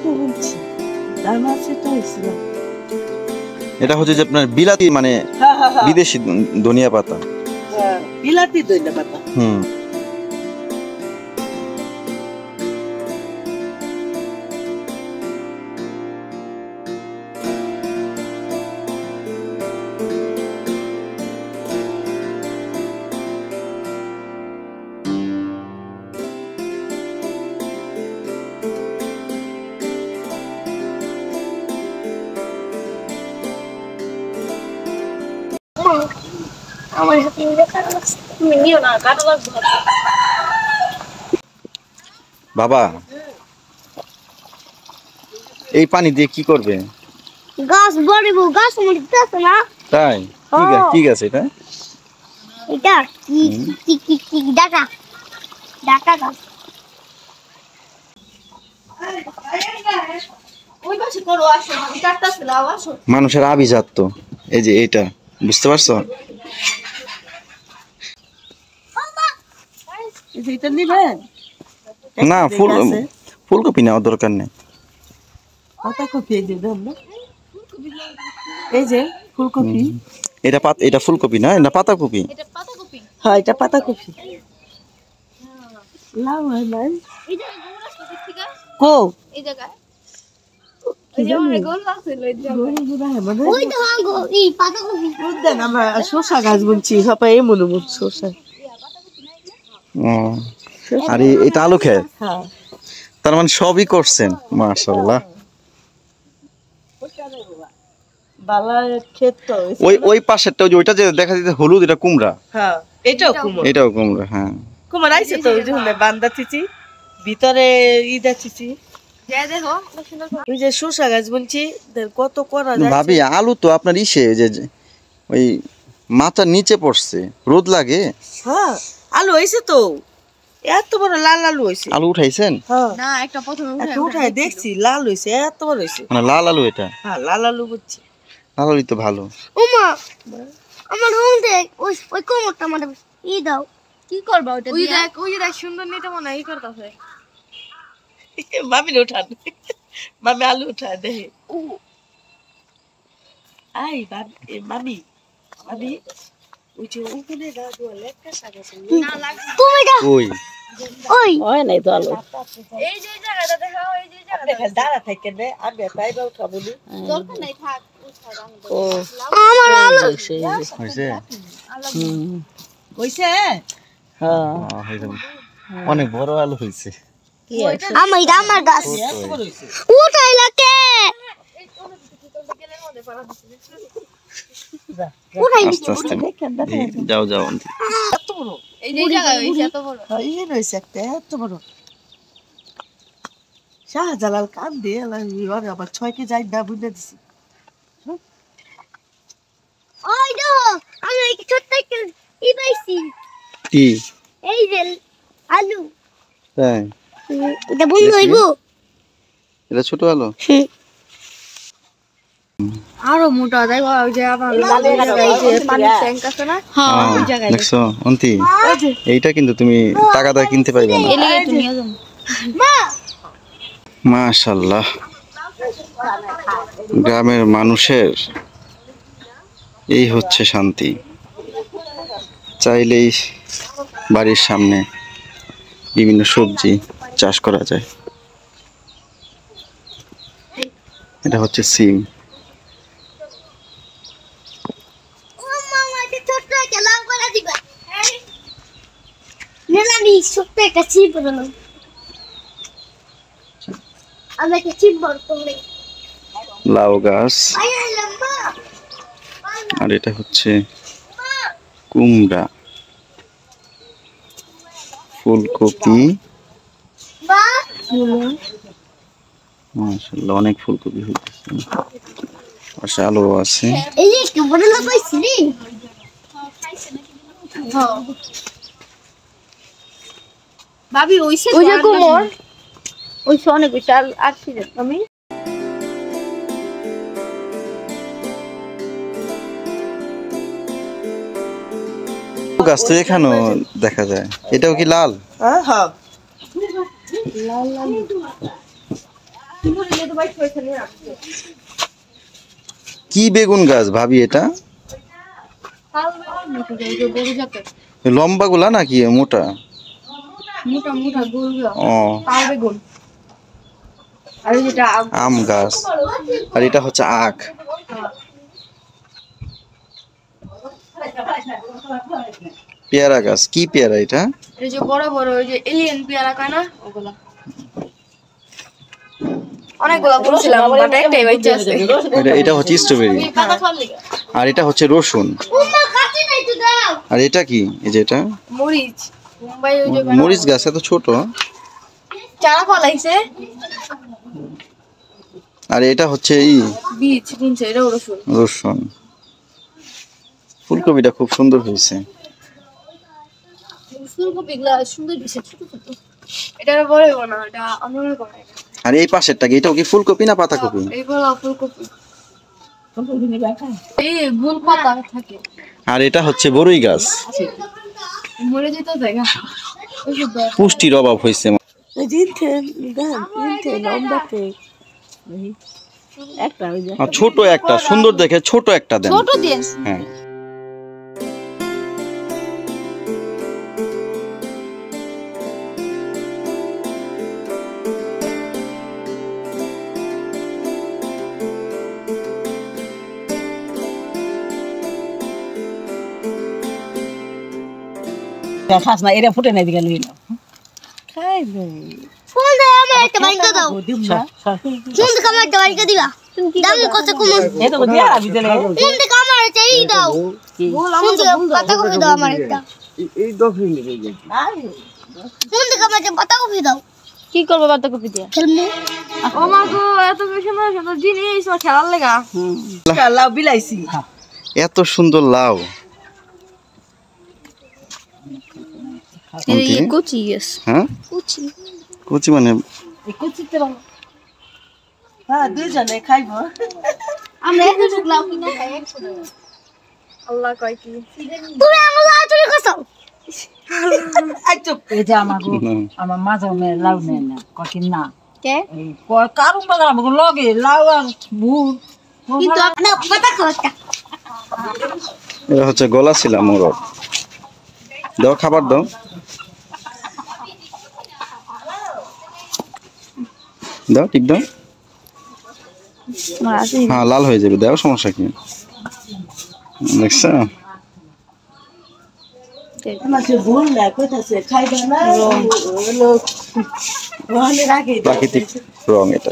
তো বলছি দাম আছে তো হয়েছিল। এটা হচ্ছে যে আপনার বিলাতি মানে বিদেশি ধনিয়া পাতা। হ্যাঁ বিলাতি ধনিয়া পাতা। বাবা এই পানি দিয়ে কি করবে? গাছ বড়িব, গাছ মরতেছে না। তাই ঠিক আছে। এটা এটা কি ডাটা ডাটা গাছ। মানুষের আভিজাত তো এই যে এটা, বুঝতে পারছো? এটা নিবেন না, ফুলকপি নেওয়ার দরকার নেই। পাতাকপি এই যে দেন না, এই যে ফুলকপি। এটা ফুলকপি না, এটা পাতাকপি। হ্যাঁ এটা পাতাকপি। লাউ হয় নাই কো এই জায়গায় শসা গাছ বলছি সবাই মনে শসা। আর এটা আলু খেত, তার মানে সবই করছেন মাশাআল্লাহ। ওই পাশেরটা ওইটা যে দেখা যাচ্ছে হলুদ, এটা কুমড়া। হ্যাঁ এটাও কুমড়া। হ্যাঁ কুমড়া আইছে তো ওই যে বান্দা চিচি ভিতরে ইদা চিচি। ওই যে শসা গাছ বলছি কত করা যায়। ভাবি আলু তো আপনার ইসে যে ওই মাথার নিচে পড়ছে, রোদ লাগে। হ্যাঁ আলু হয়েছে তো, এত বড় লাল আলু হয়েছে। আলু উঠাইছেন? না একটা প্রথমে উঠাই দেখছি, লাল হয়েছে, এত বড় হয়েছে। মানে লাল আলু এটা? হ্যাঁ লাল আলু বুঝছি। লাল আলু তো ভালো। ওমা আমার হোম দেখ, ওই কোমরটা মানে ই দাও। কি করবা ওটা? ওই দেখ সুন্দর নিতে মনে হয় ই করতেছে। মামি উঠান, মামি আলু উঠা দেখে। আই মামি ওই যে উপরে গাছ লেখা সাজাছে না লাগে। তুমি দাও ওই হয় নাই তো আলু। এই যে জায়গাটা দেখাও, এই যে জায়গাটা দেখা দাঁড়া থাকে না, আমি পাইবা উঠা বলি দরকার নাই, থাক ও আমার আলু হইছে। হইছে হ্যাঁ অনেক বড় আলু হইছে। আমার গাছ উঠাইলা কে? আস্তে আস্তে যাও এত বড় এই যে জায়গায় হইছে এত বড়। এই রইছে একটা এত বড়। শাহজালাল কান দিয়ে আবার 6 কে যাই না বুঝে দিছি। ওই দেখো আমি এই ছোট্ট একটা ই পাইছি। কি? এই যে আলু। তাই এটা বন্ধ হইবো? এটা ছোট আলু। আরো মোটা দেখো, ওই যে আবার এই যে পানির ট্যাঙ্ক আছে না, হ্যাঁ ওই জায়গায় দেখছো অন্তি, এইটা কিন্তু তুমি টাকা দিয়ে কিনতে পাইবে না। এলে একটু নিয়ে যাও মা। মাশাআল্লাহ, গ্রামের মানুষের এই হচ্ছে শান্তি। চাইলেই বাড়ির সামনে বিভিন্ন সবজি চাষ করা যায়। এটা হচ্ছে সিম। লাউ গাছ, আর এটা হচ্ছে কুমড়া, ফুলকপি। মাশাআল্লাহ অনেক ফুলকপি হইতেছে, পাশে আলু আছে। এই যে একটু বড় লাউ পাইছি রে। ভাবি ওইছে ওই যে কুমড় ওইছে অনেক বিশাল আসছে আমি। গাছ তো এখানেও দেখা যায়। এটাও কি লাল? হ্যাঁ লাল লাল কি বেগুন গাছ ভাবি এটা? লম্বা গুলা নাকি মোটা? ও আম গাছ, আর এটা হচ্ছে আখ। পেয়ারা গাছ, কি পেয়ারা এটা? এই যে বড় বড় ওই যে এলিয়েন পেয়ারা কয় না ওগুলা। অনেকগুলা বলছিলাম বাট একটাই বাচ্চা আছে। এটা হচ্ছে স্ট্রবেরি, আর এটা হচ্ছে রসুন, আর এটা কি? এই যে এটা মরিচ, মুম্বাই ওই যে মরিচ গাছ, এত ছোট। চারা ফলাইছে, আর এটা হচ্ছে বীজ বুনছে, এটা রসুন। রসুন। ফুলকপিটা খুব সুন্দর হয়েছে। ফুলকপিগুলা সুন্দর দিছে, ছোট ছোট। এটা বড় বড় না, এটা অন্যরকম করা। আর এই পাশেরটা কি? এটাও কি ফুলকপি না পাতাকপি? এইগুলা ফুলকপি। এই গোল পাতা থাকে। আর এটা হচ্ছে বড়ই গাছ। মরে যেত জায়গা। পুষ্টির অভাব হয়েছে। ছোট একটা, সুন্দর দেখে ছোট একটা দেন। ছোট দিন। হ্যাঁ। খাস না, এটা ফুটে নাই দিকে লই না। খাইবে। ফুল দে আমার একটা বাড়িতে দাও। ফুল দে আমার একটা বাড়িতে দিবা। দাম কত কম? এই তো দিয়া আবি দিলে। ফুল দে আমার একটা এই দাও। ফুল দে পাতা কপি দাও আমার একটা। এই দফিন দিকে যাই। ফুল দে আমার একটা পাতা কপি দাও। কি করবে পাতা কপি দিয়ে? খেলমু। ও মা গো, এত সুন্দর সুন্দর জিনিস ও খেলার লাগা। লাউ বিলাইছি। এত সুন্দর লাউ। এই কুচি গেস। হ্যাঁ কুচি। কুচি মানে কুচিতে ভালো। হ্যাঁ, দুইজনে খাইবো। আমরা একটু লাউ কিনে খাই একসাথে। আল্লাহ কয় কি? তুমি আমার লাউ চুরি করছো। আচ্ছা, এই যে আমার মাঝে লাউ নেই না, কঠিন না। কে? কারণ বাজার আমাকে লগে লাউ আর ভুল। কিন্তু আপনি পাতা খাওয়াটা। এটা হচ্ছে গলা ছিলা মোরগ। দাও খাবার দাও। দাও টিপ দাও। হ্যাঁ, লাল হয়ে যাবে, দাও, সমস্যা কি? দেখছো? ভুল না, কোথাছে খাইবে না। প্রাকৃতিক রং এটা।